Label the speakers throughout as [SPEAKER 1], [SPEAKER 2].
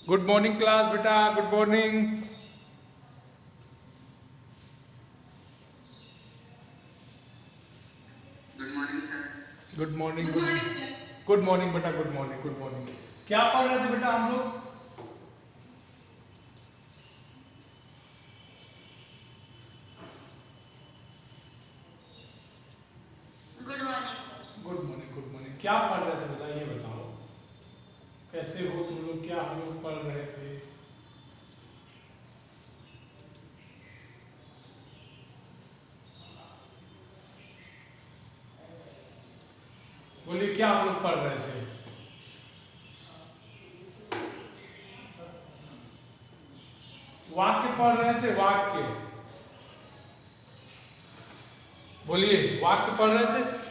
[SPEAKER 1] Good morning class बेटा, good morning.
[SPEAKER 2] Good morning sir.
[SPEAKER 1] Good morning.
[SPEAKER 3] Good morning sir.
[SPEAKER 1] Good morning बेटा, good morning, good morning. क्या पढ़ रहे थे बेटा हम लोग?
[SPEAKER 3] Good morning sir.
[SPEAKER 1] Good morning, good morning. क्या पढ़ रहे थे बेटा, ये बताओ। कैसे हो तुम लोग? क्या हम लोग पढ़ रहे थे? बोलिए, क्या हम लोग पढ़ रहे थे? वाक्य पढ़ रहे थे, वाक्य। बोलिए, वाक्य पढ़ रहे थे।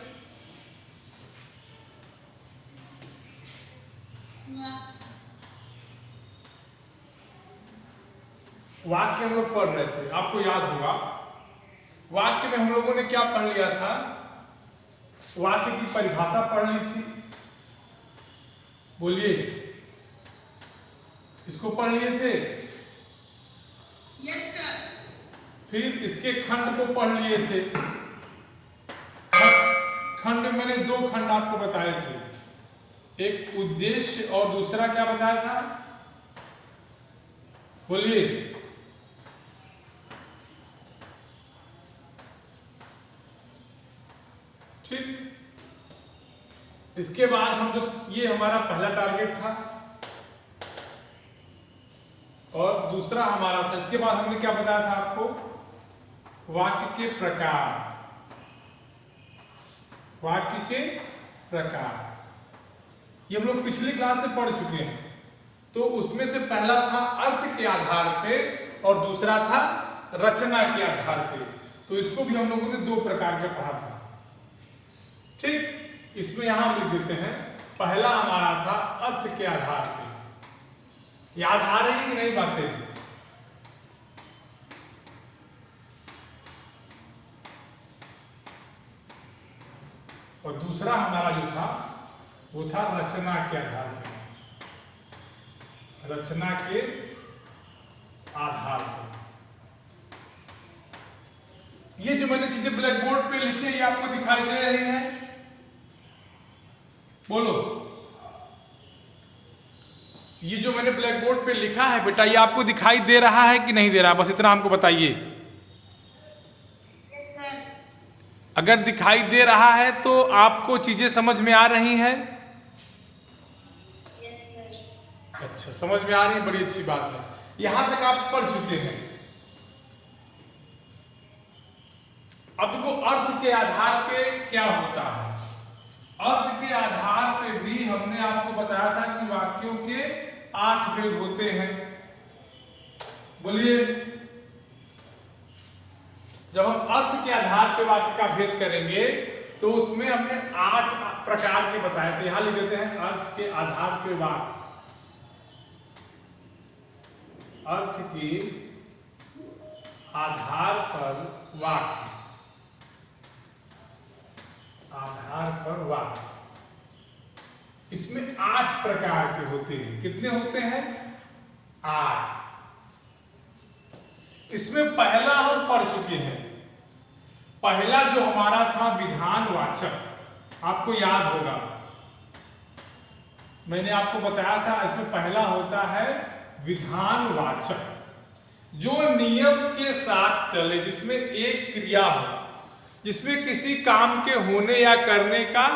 [SPEAKER 1] वाक्य हम लोग पढ़ रहे थे, आपको याद होगा। वाक्य में हम लोगों ने क्या पढ़ लिया था? वाक्य की परिभाषा पढ़ ली थी। बोलिए, इसको पढ़ लिए थे।
[SPEAKER 3] Yes sir.
[SPEAKER 1] फिर इसके खंड को पढ़ लिए थे। खंड मैंने दो खंड आपको बताए थे, एक उद्देश्य और दूसरा क्या बताया था? बोलिए। ठीक। इसके बाद हम लोग, ये हमारा पहला टारगेट था और दूसरा हमारा था। इसके बाद हमने क्या बताया था आपको? वाक्य के प्रकार। वाक्य के प्रकार ये हम लोग पिछली क्लास में पढ़ चुके हैं। तो उसमें से पहला था अर्थ के आधार पे और दूसरा था रचना के आधार पे। तो इसको भी हम लोगों ने दो प्रकार का पढ़ा था। ठीक, इसमें यहां लिख देते हैं। पहला हमारा था अर्थ के आधार पे। याद आ रही है कि नहीं बातें? और दूसरा हमारा जो था वो था रचना के आधार पे। रचना के आधार पर। ये जो मैंने चीजें ब्लैक बोर्ड पे लिखी है, ये आपको दिखाई दे रही हैं? बोलो। ये जो मैंने ब्लैक बोर्ड पे लिखा है बेटा, ये आपको दिखाई दे रहा है कि नहीं दे रहा? बस इतना हमको बताइए। अगर दिखाई दे रहा है तो आपको चीजें समझ में आ रही हैं? अच्छा, समझ में आ रही है, बड़ी अच्छी बात है। यहां तक आप पढ़ चुके हैं। अब देखो, अर्थ के आधार पे क्या होता है। अर्थ के आधार पे भी हमने आपको बताया था कि वाक्यों के 8 भेद होते हैं। बोलिए। जब हम अर्थ के आधार पे वाक्य का भेद करेंगे तो उसमें हमने 8 प्रकार के बताए थे। यहां लिख देते हैं, अर्थ के आधार पे वाक्य। अर्थ के आधार पर वाक्य। आधार पर वाक्य। इसमें 8 प्रकार के होते हैं। कितने होते हैं? 8। इसमें पहला हम पढ़ चुके हैं। पहला जो हमारा था विधानवाचक, आपको याद होगा। मैंने आपको बताया था, इसमें पहला होता है विधानवाचक, जो नियम के साथ चले, जिसमें एक क्रिया हो, जिसमें किसी काम के होने या करने का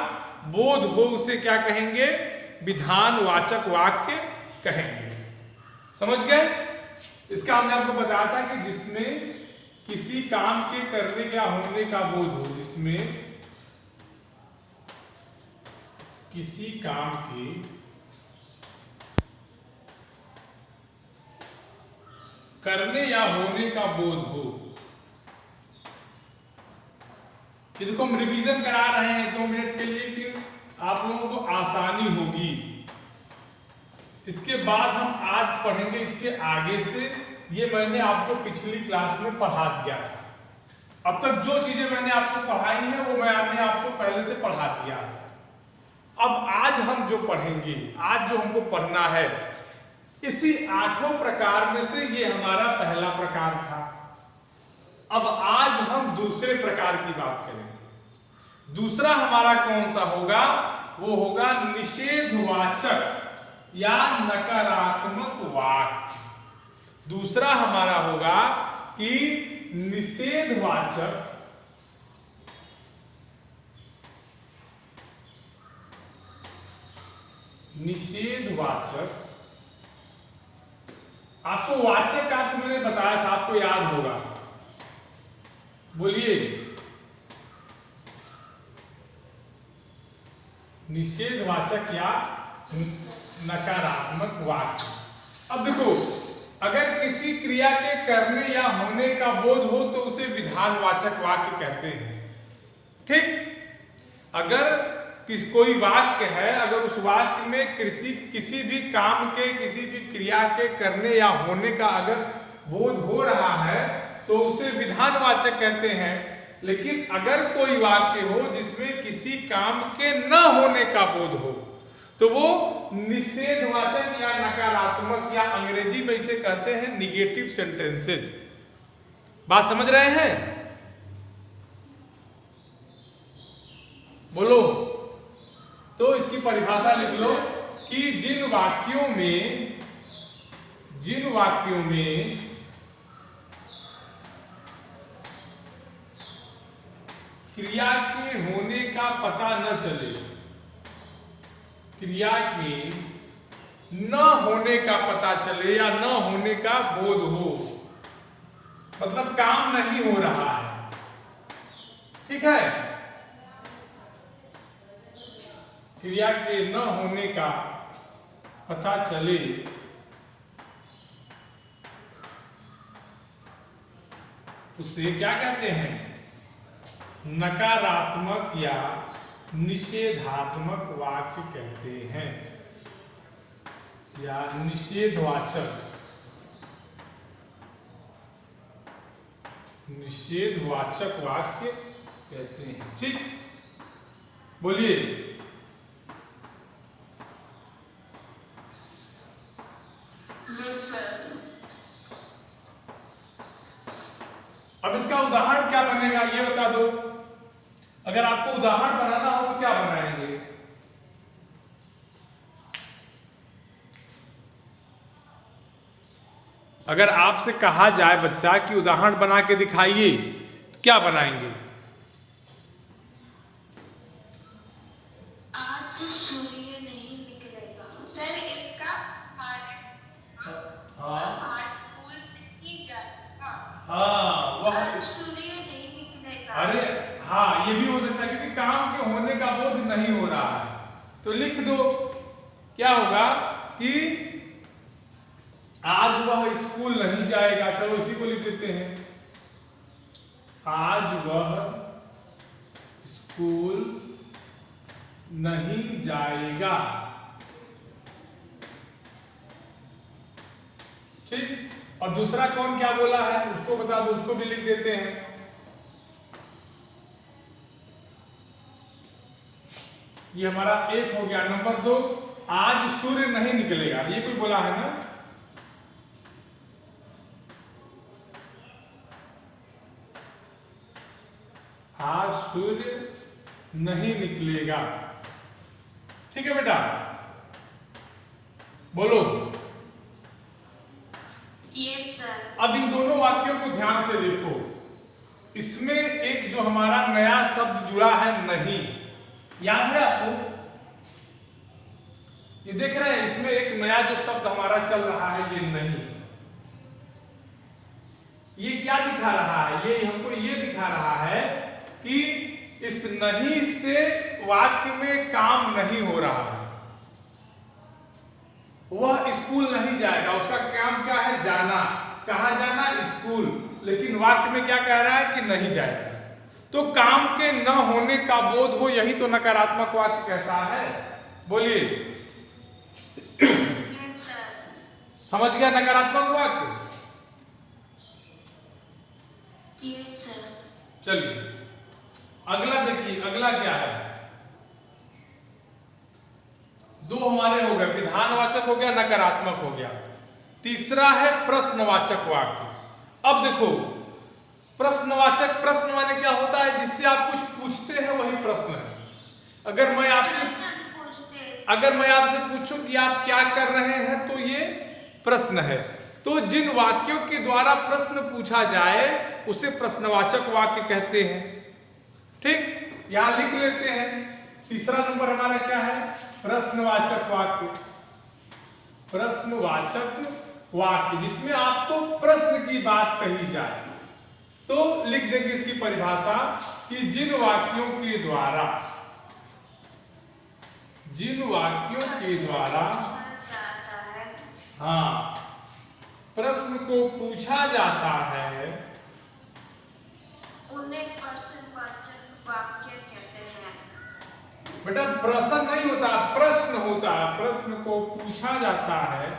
[SPEAKER 1] बोध हो, उसे क्या कहेंगे? विधानवाचक वाक्य कहेंगे। समझ गए? इसका हमने आपको बताया था कि जिसमें किसी काम के करने या होने का बोध हो, जिसमें किसी काम के करने या होने का बोध हो। ये देखो, हम रिवीजन करा रहे हैं 2 मिनट के लिए कि आप लोगों को आसानी होगी। इसके बाद हम आज पढ़ेंगे इसके आगे से। ये मैंने आपको पिछली क्लास में पढ़ा दिया था। अब तक जो चीजें मैंने आपको पढ़ाई हैं वो मैंने आपको पहले से पढ़ा दिया है। अब आज हम जो पढ़ेंगे, आज जो हमको पढ़ना है, इसी 8 प्रकार में से ये हमारा पहला प्रकार था। अब आज हम दूसरे प्रकार की बात करेंगे। दूसरा हमारा कौन सा होगा? वो होगा निषेधवाचक या नकारात्मक वाक्य। दूसरा हमारा होगा कि निषेधवाचक आपको वाचक अर्थ मैंने बताया था, आपको याद होगा, बोलिए। निषेधवाचक या नकारात्मक वाक्य। अब देखो, अगर किसी क्रिया के करने या होने का बोध हो तो उसे विधानवाचक वाक्य कहते हैं। ठीक, अगर कोई वाक्य है, अगर उस वाक्य में किसी भी काम के, किसी भी क्रिया के करने या होने का अगर बोध हो रहा है तो उसे विधानवाचक कहते हैं। लेकिन अगर कोई वाक्य हो जिसमें किसी काम के न होने का बोध हो तो वो निषेधवाचक या नकारात्मक, या अंग्रेजी में इसे कहते हैं निगेटिव सेंटेंसेस। बात समझ रहे हैं? बोलो। तो इसकी परिभाषा लिख लो कि जिन वाक्यों में क्रिया के होने का पता न चले, क्रिया के न होने का पता चले या न होने का बोध हो, मतलब काम नहीं हो रहा है, ठीक है, क्रिया के न होने का पता चले उसे क्या कहते हैं? नकारात्मक या निषेधात्मक वाक्य कहते हैं, या निषेधवाचक वाक्य कहते हैं। ठीक, बोलिए। अब इसका उदाहरण क्या बनेगा ये बता दो। अगर आपको उदाहरण बनाना हो तो क्या बनाएंगे? अगर आपसे कहा जाए बच्चा कि उदाहरण बना के दिखाइए तो क्या बनाएंगे?
[SPEAKER 3] आज सूर्य नहीं निकलेगा। सर इसका आज स्कूल नहीं जाएगा।
[SPEAKER 1] हाँ, वह
[SPEAKER 3] आज सूर्य नहीं निकलेगा।
[SPEAKER 1] अरे हाँ, ये भी हो सकता है क्योंकि काम के होने का बोध नहीं हो रहा है। तो लिख दो, क्या होगा कि आज वह स्कूल नहीं जाएगा। चलो इसी को लिख देते हैं, आज वह स्कूल नहीं जाएगा। ठीक, और दूसरा कौन क्या बोला है उसको बता दो, उसको भी लिख देते हैं। ये हमारा एक हो गया। नंबर 2, आज सूर्य नहीं निकलेगा। ये कोई बोला है ना? आज सूर्य नहीं निकलेगा। ठीक है बेटा, बोलो।
[SPEAKER 3] Yes sir.
[SPEAKER 1] अब इन दोनों वाक्यों को ध्यान से देखो। इसमें एक जो हमारा नया शब्द जुड़ा है, नहीं, याद है आपको? ये देख रहे हैं, इसमें एक नया जो शब्द हमारा चल रहा है, ये नहीं। ये क्या दिखा रहा है? ये हमको ये दिखा रहा है कि इस नहीं से वाक्य में काम नहीं हो रहा है। वह स्कूल नहीं जाएगा, उसका काम क्या है? जाना। कहाँ जाना? स्कूल। लेकिन वाक्य में क्या कह रहा है कि नहीं जाएगा। तो काम के न होने का बोध हो, यही तो नकारात्मक वाक्य कहता है। बोलिए।
[SPEAKER 3] Yes sir.
[SPEAKER 1] समझ गया नकारात्मक वाक्य?
[SPEAKER 3] Yes sir.
[SPEAKER 1] चलिए अगला देखिए, अगला क्या है? दो हमारे हो गए, विधानवाचक हो गया, नकारात्मक हो गया। तीसरा है प्रश्नवाचक वाक्य। अब देखो प्रश्नवाचक, प्रश्न माने क्या होता है, जिससे आप कुछ पूछते हैं वही प्रश्न है। अगर मैं आपसे पूछूं कि आप क्या कर रहे हैं तो ये प्रश्न है। तो जिन वाक्यों के द्वारा प्रश्न पूछा जाए उसे प्रश्नवाचक वाक्य कहते हैं। ठीक, यहां लिख लेते हैं। तीसरा नंबर हमारा क्या है, प्रश्नवाचक वाक्य। प्रश्नवाचक वाक्य जिसमें आपको प्रश्न की बात कही जाए। तो लिख देंगे इसकी परिभाषा कि जिन वाक्यों के द्वारा हाँ प्रश्न को पूछा जाता है
[SPEAKER 3] उन्हें प्रश्नवाचक वाक्य कहते हैं।
[SPEAKER 1] बेटा प्रश्न नहीं होता, प्रश्न होता है। प्रश्न को पूछा जाता है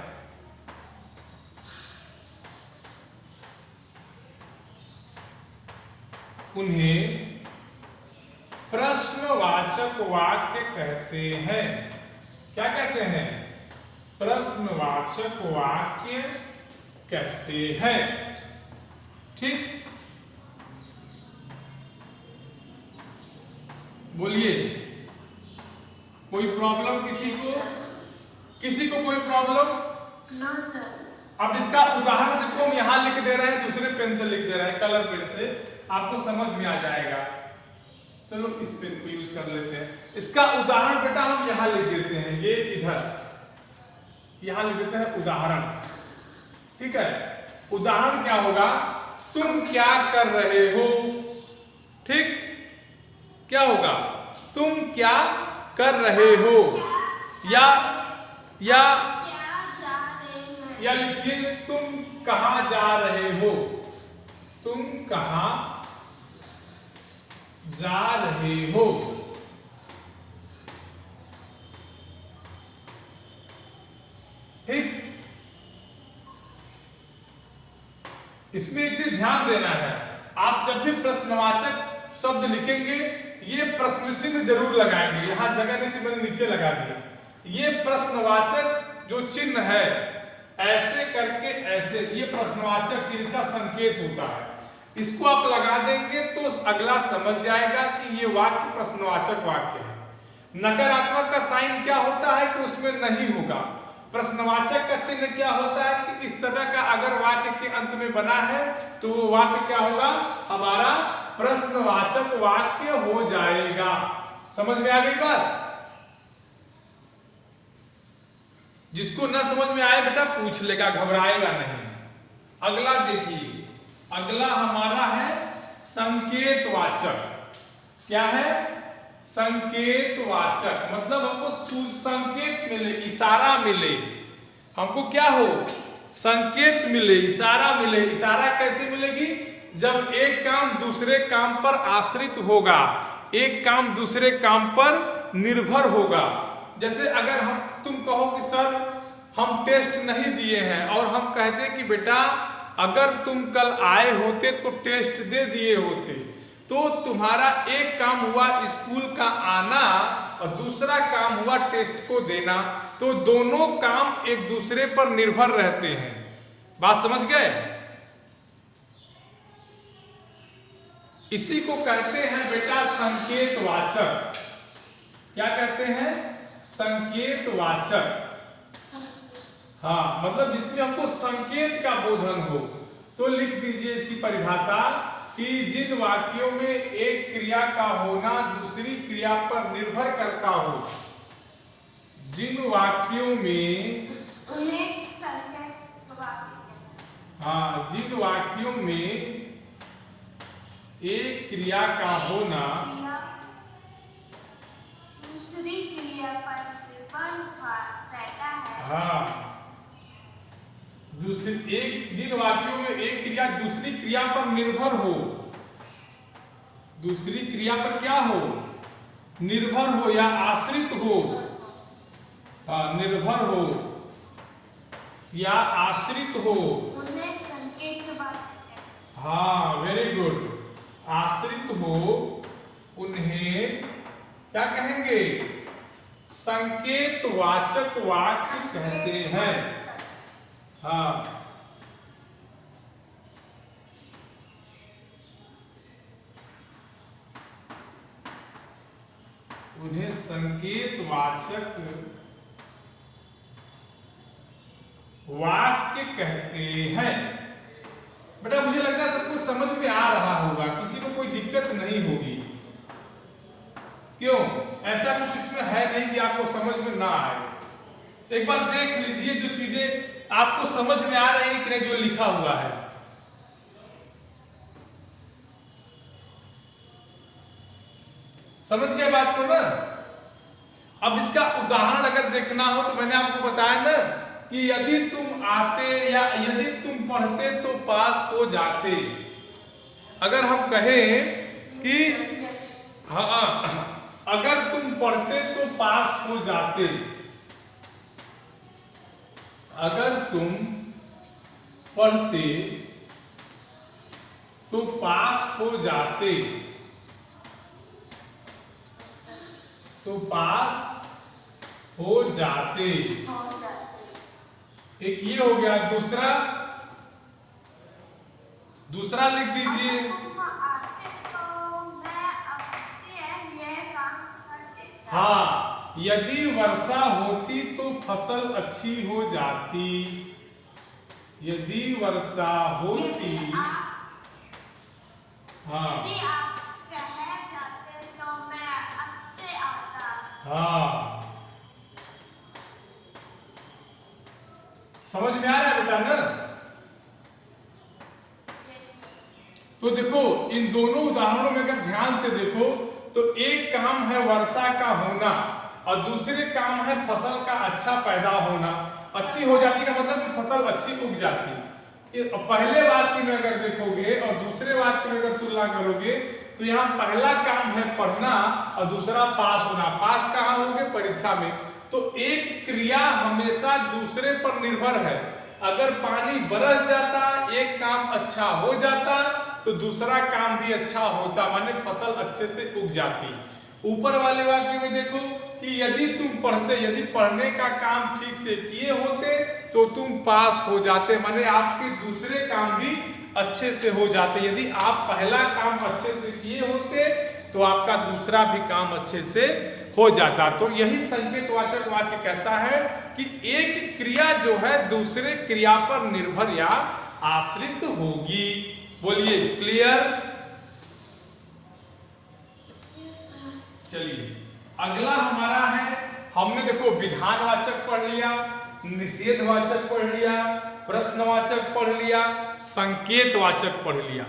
[SPEAKER 1] उन्हें प्रश्नवाचक वाक्य कहते हैं। क्या कहते हैं, प्रश्नवाचक वाक्य कहते हैं। ठीक, बोलिए कोई प्रॉब्लम किसी को कोई प्रॉब्लम?
[SPEAKER 3] No sir.
[SPEAKER 1] अब इसका उदाहरण देखो, हम यहां लिख दे रहे हैं, दूसरे पेन से लिख दे रहे हैं, कलर पेन से, आपको समझ में आ जाएगा। चलो इस पेन को यूज कर लेते हैं। इसका उदाहरण बेटा हम यहां लिख देते हैं, ये इधर यहां लिख देते हैं उदाहरण। ठीक है, उदाहरण क्या होगा, तुम क्या कर रहे हो। ठीक, क्या होगा, तुम क्या कर रहे हो, या लिखिए तुम कहां जा रहे हो। तुम कहां जा रहे हो। ठीक, इसमें एक चीज ध्यान देना है, आप जब भी प्रश्नवाचक शब्द लिखेंगे ये प्रश्न चिन्ह जरूर लगाएंगे। यहां जगह नहीं थी, मैंने नीचे लगा दिया। ये प्रश्नवाचक जो चिन्ह है ऐसे करके ऐसे, ये प्रश्नवाचक चिन्ह इसका संकेत होता है। इसको आप लगा देंगे तो अगला समझ जाएगा कि ये वाक्य प्रश्नवाचक वाक्य है। नकारात्मक का साइन क्या होता है कि उसमें नहीं होगा। प्रश्नवाचक का चिन्ह क्या होता है कि इस तरह का अगर वाक्य के अंत में बना है तो वो वाक्य क्या होगा, हमारा प्रश्नवाचक वाक्य हो जाएगा। समझ में आ गई बात? जिसको ना समझ में आए बेटा पूछ लेगा, घबराएगा नहीं। अगला देखिए, अगला हमारा है संकेतवाचक। क्या है, संकेतवाचक। मतलब हमको संकेत मिले, इशारा मिले, हमको क्या हो, संकेत मिले, इशारा मिले। इशारा कैसे मिलेगी, जब एक काम दूसरे काम पर आश्रित होगा, एक काम दूसरे काम पर निर्भर होगा। जैसे अगर तुम कहो कि सर हम टेस्ट नहीं दिए हैं, और हम कहते हैं कि बेटा अगर तुम कल आए होते तो टेस्ट दे दिए होते, तो तुम्हारा एक काम हुआ स्कूल का आना और दूसरा काम हुआ टेस्ट को देना। तो दोनों काम एक दूसरे पर निर्भर रहते हैं। बात समझ गए? इसी को कहते हैं बेटा संकेतवाचक। क्या कहते हैं, संकेतवाचक। हाँ, मतलब जिसमें हमको संकेत का बोधन हो। तो लिख दीजिए इसकी परिभाषा कि जिन वाक्यों में एक क्रिया का होना दूसरी क्रिया पर निर्भर करता हो। जिन वाक्यों में हाँ, जिन वाक्यों में एक क्रिया का होना
[SPEAKER 3] दूसरी क्रिया पर निर्भर रहता है।
[SPEAKER 1] हाँ, जिन वाक्यों में एक क्रिया दूसरी क्रिया पर निर्भर हो, दूसरी क्रिया पर क्या हो, निर्भर हो या आश्रित हो। हाँ, निर्भर हो या आश्रित हो।
[SPEAKER 3] उन्हें संकेतवाचक।
[SPEAKER 1] हाँ, वेरी गुड। आश्रित हो उन्हें क्या कहेंगे, संकेतवाचक वाक्य कहते हैं। हाँ, उन्हें संकेतवाचक वाक्य कहते हैं। बेटा मुझे लगता है सबको समझ में आ रहा होगा, किसी को कोई दिक्कत नहीं होगी। क्यों? ऐसा कुछ इसमें है नहीं कि आपको समझ में ना आए। एक बार देख लीजिए जो चीजें आपको समझ में आ रही है कि नहीं, जो लिखा हुआ है। समझ गए बात को ना? अब इसका उदाहरण अगर देखना हो तो मैंने आपको बताया ना कि यदि तुम आते या यदि तुम पढ़ते तो पास हो जाते। अगर हम कहें कि हाँ, अगर तुम पढ़ते तो पास हो जाते, अगर तुम पढ़ते तो पास हो जाते, तो पास हो जाते। एक ये हो गया। दूसरा लिख दीजिए। हाँ, यदि वर्षा होती तो फसल अच्छी हो जाती। यदि वर्षा होती, हाँ हाँ, समझ में आ रहा है बेटा ना? तो देखो इन दोनों उदाहरणों में अगर ध्यान से देखो तो एक काम है वर्षा का होना और दूसरे काम है फसल का अच्छा पैदा होना। अच्छी हो जाती का मतलब कि फसल अच्छी उग जाती। पहले वाक्य में अगर देखोगे और दूसरे वाक्य में अगर तुलना करोगे तो यहाँ पहला काम है पढ़ना और दूसरा पास होना। पास कहाँ होंगे? परीक्षा में। तो एक क्रिया हमेशा दूसरे पर निर्भर है। अगर पानी बरस जाता, एक काम अच्छा हो जाता तो दूसरा काम भी अच्छा होता, माने फसल अच्छे से उग जाती। ऊपर वाले वाक्य में देखो कि यदि तुम पढ़ते, यदि पढ़ने का काम ठीक से किए होते तो तुम पास हो जाते, माने आपके दूसरे काम भी अच्छे से हो जाते। यदि आप पहला काम अच्छे से किए होते तो आपका दूसरा भी काम अच्छे से हो जाता। तो यही संकेतवाचक वाक्य कहता है कि एक क्रिया जो है दूसरे क्रिया पर निर्भर या आश्रित होगी। बोलिए क्लियर? चलिए अगला हमारा है, हमने देखो विधानवाचक पढ़ लिया, निषेधवाचक पढ़ लिया, प्रश्नवाचक पढ़ लिया, संकेतवाचक पढ़ लिया।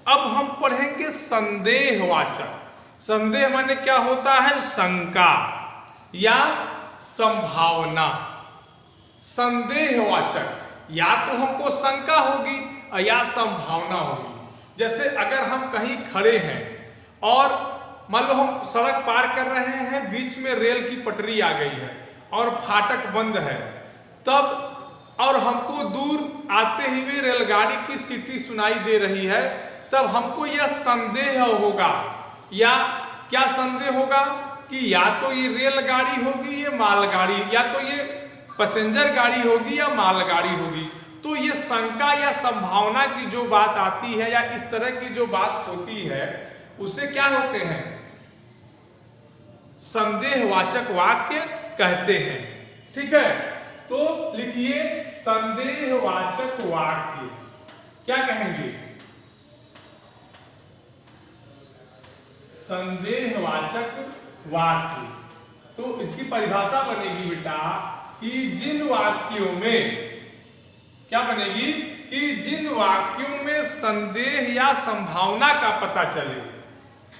[SPEAKER 1] अब हम पढ़ेंगे संदेहवाचक। संदेह माने क्या होता है? शंका या संभावना। संदेहवाचक या तो हमको शंका होगी या संभावना होगी। जैसे अगर हम कहीं खड़े हैं और मान लो हम सड़क पार कर रहे हैं, बीच में रेल की पटरी आ गई है और फाटक बंद है, तब और हमको दूर आते हुए रेलगाड़ी की सीटी सुनाई दे रही है, तब हमको यह संदेह होगा। या क्या संदेह होगा कि या तो ये रेलगाड़ी होगी या मालगाड़ी, या तो ये पैसेंजर गाड़ी होगी या मालगाड़ी होगी। तो ये शंका या संभावना की जो बात आती है या इस तरह की जो बात होती है उसे क्या होते हैं? संदेहवाचक वाक्य कहते हैं। ठीक है, तो लिखिए संदेहवाचक वाक्य क्या कहेंगे? संदेहवाचक वाक्य। तो इसकी परिभाषा बनेगी बेटा कि जिन वाक्यों में क्या बनेगी कि जिन वाक्यों में संदेह या संभावना का पता चले।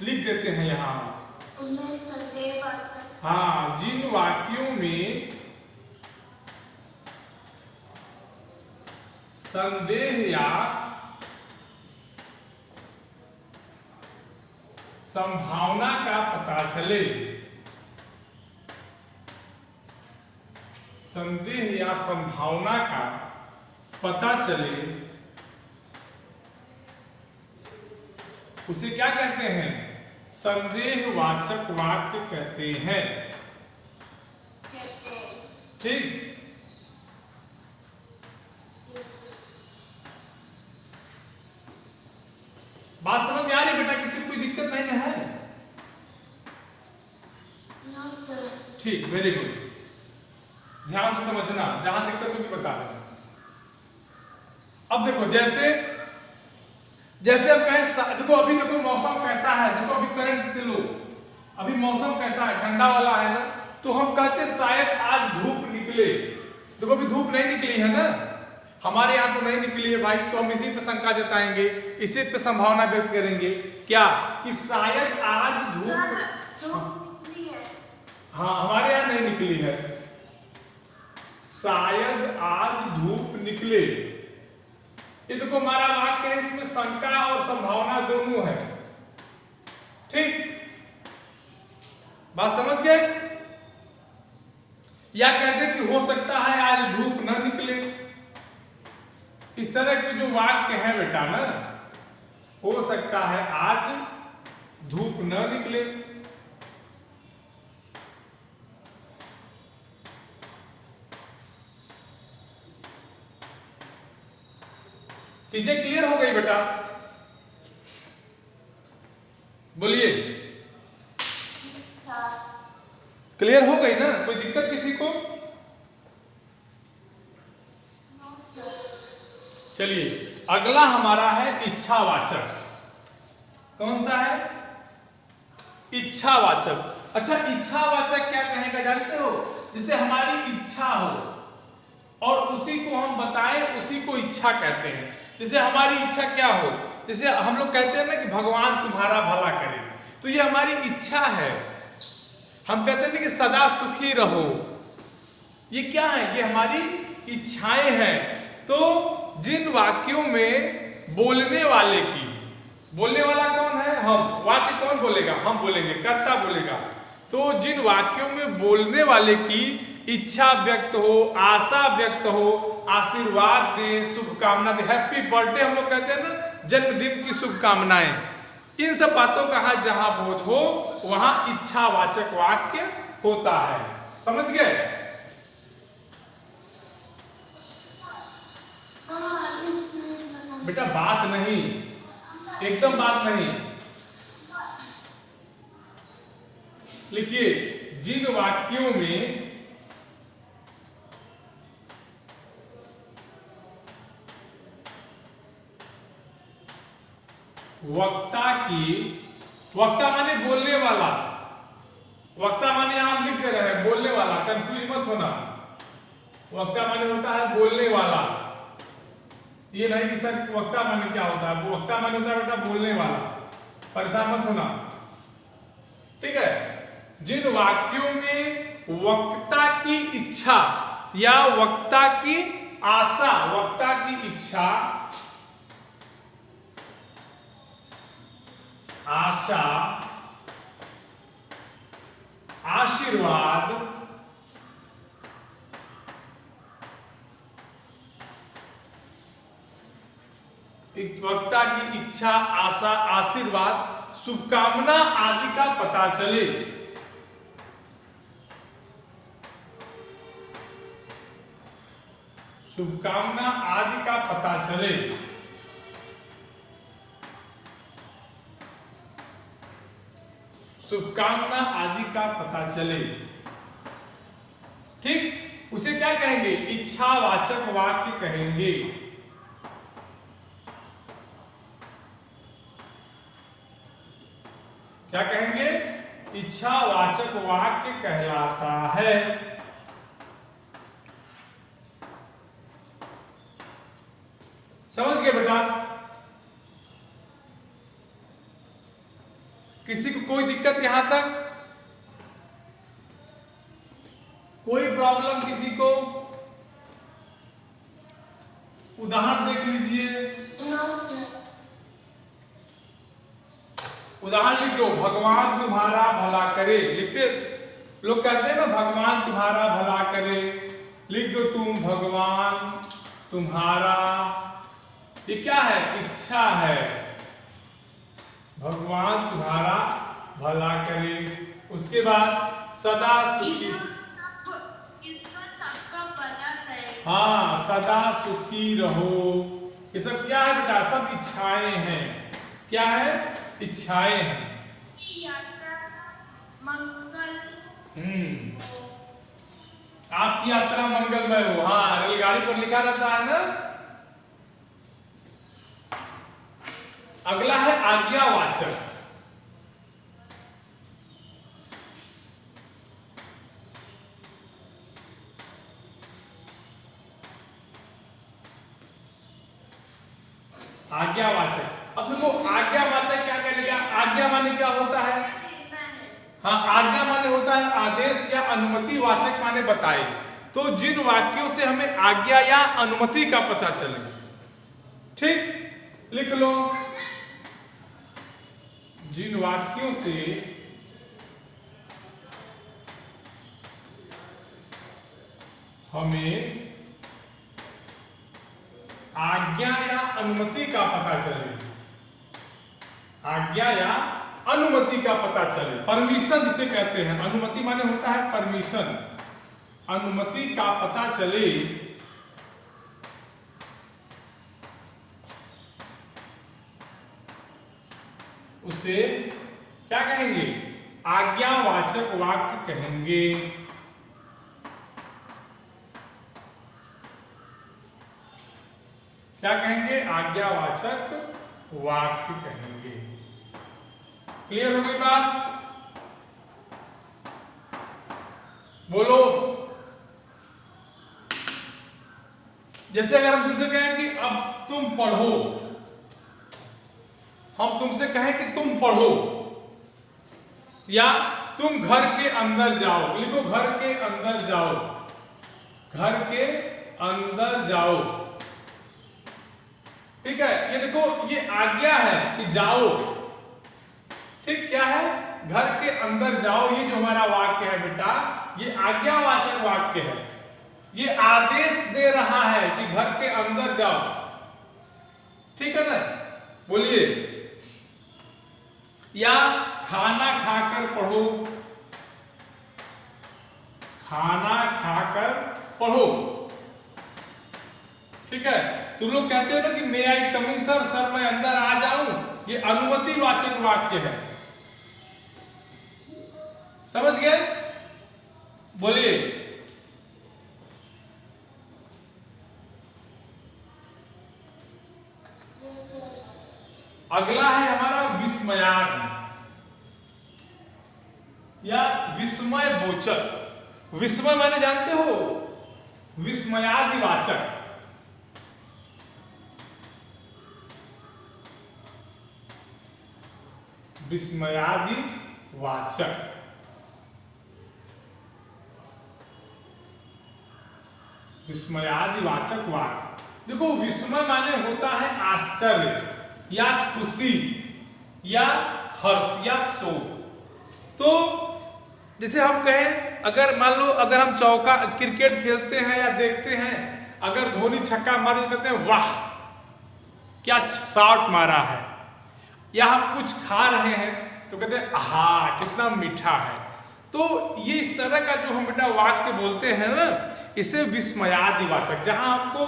[SPEAKER 1] लिख देते हैं यहां। हाँ, जिन वाक्यों में संदेह या संभावना का पता चले, संदेह या संभावना का पता चले, उसे क्या कहते हैं? संदेहवाचक वाक्य कहते हैं। ठीक, बात समझ में आ रही बेटा? किसी को कोई दिक्कत नहीं ना है?
[SPEAKER 3] No, sir.
[SPEAKER 1] ठीक, वेरी गुड। ध्यान से समझना, जहां दिक्कत होगी बता देना। अब देखो, जैसे जैसे अब कहें, देखो अभी देखो मौसम कैसा है, देखो अभी करंट से लो, अभी मौसम कैसा है, ठंडा वाला है ना, तो हम कहते शायद आज धूप निकले। देखो अभी धूप नहीं निकली है ना, हमारे यहाँ तो नहीं निकली है भाई, तो हम इसी पे शंका जताएंगे, इसी पे संभावना व्यक्त करेंगे क्या, कि शायद आज धूप, हाँ हमारे यहाँ नहीं निकली है, शायद आज धूप निकले। ये देखो हमारा वाक्य है, इसमें शंका और संभावना दोनों है। ठीक, बात समझ गए? या कहते कि हो सकता है आज धूप न निकले। इस तरह के जो वाक्य है बेटा ना, हो सकता है आज धूप न निकले। चीजें क्लियर हो गई बेटा? बोलिए, क्लियर हो गई ना? कोई दिक्कत किसी को? चलिए अगला हमारा है इच्छावाचक। कौन सा है? इच्छावाचक। अच्छा, इच्छावाचक क्या कहेगा जानते हो? जैसे हमारी इच्छा हो और उसी को हम बताएं, उसी को इच्छा कहते हैं। जैसे हमारी इच्छा क्या हो, जैसे हम लोग कहते हैं ना कि भगवान तुम्हारा भला करे, तो ये हमारी इच्छा है। हम कहते हैं ना कि सदा सुखी रहो, ये क्या है? ये हमारी इच्छाएं हैं। तो जिन वाक्यों में बोलने वाले की, बोलने वाला कौन है? हम। वाक्य कौन बोलेगा? हम बोलेंगे, कर्ता बोलेगा। तो जिन वाक्यों में बोलने वाले की इच्छा व्यक्त हो, आशा व्यक्त हो, आशीर्वाद दे, शुभकामना दे, हैप्पी बर्थडे हम लोग कहते हैं ना, जन्मदिन की शुभकामनाएं, इन सब बातों का जहां बोध हो वहां इच्छावाचक वाक्य होता है। समझ गए? बेटा बात नहीं, एकदम बात नहीं। लिखिए, जिन वाक्यों में वक्ता की, वक्ता माने बोलने वाला, वक्ता माने यहां हम लिख रहे हैं बोलने वाला, कंफ्यूज मत होना। वक्ता माने होता है बोलने वाला, ये नहीं कि सर वक्ता माने क्या होता है। वो वक्ता माने होता है बेटा बोलने वाला, परेशान मत होना, ठीक है। जिन वाक्यों में वक्ता की इच्छा या वक्ता की आशा, वक्ता की इच्छा, आशा, आशीर्वाद, वक्ता की इच्छा, आशा, आशीर्वाद, शुभकामना आदि का पता चले, शुभकामना आदि का पता चले, शुभकामना आदि का पता चले, ठीक, उसे क्या कहेंगे? इच्छावाचक वाक्य कहेंगे। क्या कहेंगे? इच्छावाचक वाक्य कहलाता है। समझ गए बेटा? किसी को कोई दिक्कत यहां तक? कोई प्रॉब्लम किसी को? उदाहरण देख लीजिए, उदाहरण लिख दो, भगवान तुम्हारा भला करे। लिखते लोग कहते हैं ना भगवान तुम्हारा भला करे, लिख दो तुम भगवान तुम्हारा, ये क्या है? इच्छा है, भगवान तुम्हारा भला करे। उसके बाद सदा सुखी, हाँ, सदा सुखी रहो, ये सब क्या है बेटा? सब इच्छाएं हैं। क्या है? इच्छाएं हैं।
[SPEAKER 3] यात्रा मंगल
[SPEAKER 1] आपकी यात्रा मंगलमय हो। हाँ, रेलगाड़ी पर लिखा रहता है ना। अगला है आज्ञावाचक। आज्ञावाचक। अब देखो आज्ञावाचक क्या करेगा? आज्ञा माने क्या होता है? हाँ, आज्ञा माने होता है आदेश या अनुमति, वाचक माने बताए। तो जिन वाक्यों से हमें आज्ञा या अनुमति का पता चले, ठीक, लिख लो। जिन वाक्यों से हमें आज्ञा या अनुमति का पता चले, आज्ञा या अनुमति का पता चले, परमिशन जिसे कहते हैं। अनुमति माने होता है परमिशन। अनुमति का पता चले, उसे क्या कहेंगे? आज्ञावाचक वाक्य कहेंगे। क्या कहेंगे? आज्ञावाचक वाक्य कहेंगे। क्लियर हो गई बात? बोलो। जैसे अगर हम तुमसे कहें कि अब तुम पढ़ो, हम तुमसे कहें कि तुम पढ़ो, या तुम घर के अंदर जाओ, लिखो घर के अंदर जाओ, घर के अंदर जाओ, ठीक है। ये देखो, ये आज्ञा है कि जाओ, ठीक। क्या है? घर के अंदर जाओ। ये जो हमारा वाक्य है बेटा, ये आज्ञावाचक वाक्य है। ये आदेश दे रहा है कि घर के अंदर जाओ, ठीक है ना? बोलिए। या खाना खाकर पढ़ो, खाना खाकर पढ़ो, ठीक है। तुम लोग कहते हो ना कि मे आई कम इन सर, सर मैं अंदर आ जाऊं, ये अनुमति वाचक वाक्य है। समझ गए? बोलिए। अगला है हमारा विस्मयादि या विस्मय बोचक। विस्मय माने जानते हो? विस्मयादि वाचक। विस्मयादि वाचक, विस्मयादि वाचक वाक्य। देखो, विस्मय माने होता है आश्चर्य या खुशी या हर्ष या शोक। तो जैसे हम कहें, अगर मान लो अगर हम चौका क्रिकेट खेलते हैं या देखते हैं, अगर धोनी छक्का मारे तो कहते हैं वाह क्या शॉट मारा है। या हम कुछ खा रहे हैं तो कहते हैं आहा कितना मीठा है। तो ये इस तरह का जो हम बेटा वाक्य बोलते हैं ना, इसे विस्मयादि वाचक। जहां हमको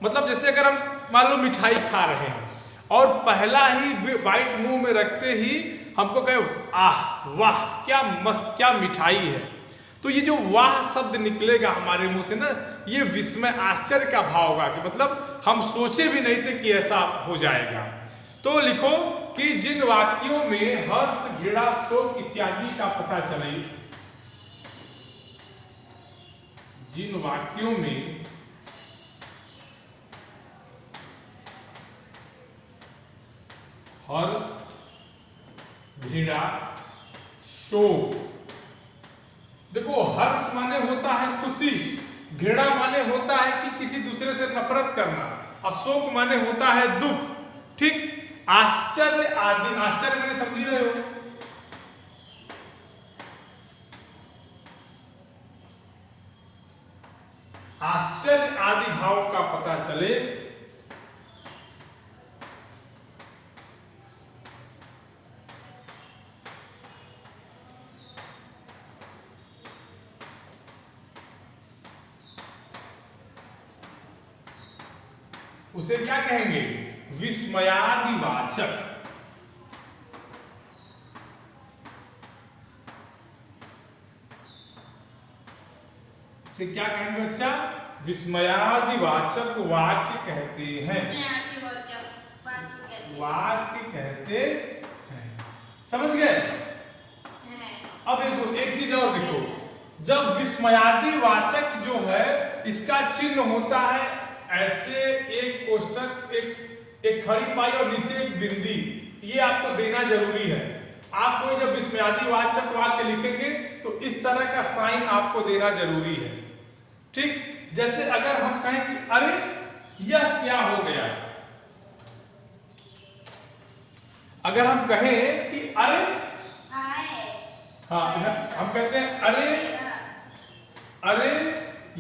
[SPEAKER 1] मतलब जैसे अगर हम मान लो मिठाई खा रहे हैं और पहला ही बाइट मुंह में रखते ही हमको कहे आह वाह क्या मस्त क्या मिठाई है, तो ये जो वाह शब्द निकलेगा हमारे मुंह से ना, ये विस्मय आश्चर्य का भाव होगा कि मतलब हम सोचे भी नहीं थे कि ऐसा हो जाएगा। तो लिखो कि जिन वाक्यों में हर्ष घृणा शोक इत्यादि का पता चले, जिन वाक्यों में हर्ष घृणा शोक, देखो हर्ष माने होता है खुशी, घृणा माने होता है कि किसी दूसरे से नफरत करना, अशोक माने होता है दुख, ठीक। आश्चर्य आदि, आश्चर्य मैंने समझ रहे हो, आश्चर्य आदि भाव का पता चले उसे क्या कहेंगे? विस्मयादिवाचक। इसे क्या कहेंगे बच्चा? विस्मयादिवाचक वाक्य कहते हैं। वाक्य कहते हैं। समझ गए? अब एक चीज और देखो, जब विस्मयादिवाचक जो है इसका चिन्ह होता है ऐसे एक कोष्ठक, एक खड़ी पाई और नीचे एक बिंदी, ये आपको देना जरूरी है। आपको जब विस्मयादिवाचक वाक्य लिखेंगे तो इस तरह का साइन आपको देना जरूरी है। ठीक, जैसे अगर हम कहें कि अरे यह क्या हो गया, अगर हम कहें कि अरे, हाँ हम कहते हैं अरे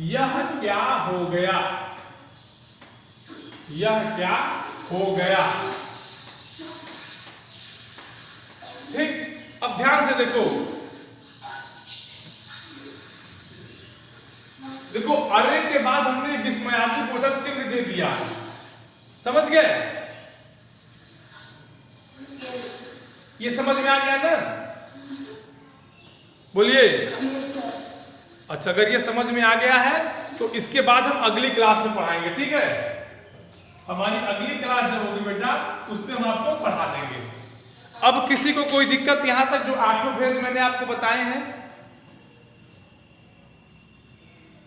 [SPEAKER 1] यह क्या हो गया, यह क्या हो गया। ठीक, अब ध्यान से देखो, देखो अरे के बाद हमने विस्मयादिबोधक चिन्ह दे दिया, समझ गए? ये समझ में आ गया ना? बोलिए। अच्छा, अगर ये समझ में आ गया है तो इसके बाद हम अगली क्लास में पढ़ाएंगे, ठीक है? हमारी अगली क्लास जब होगी बेटा उसमें हम आपको पढ़ा देंगे। अब किसी को कोई दिक्कत यहां तक, जो 8 भेद मैंने आपको बताए हैं?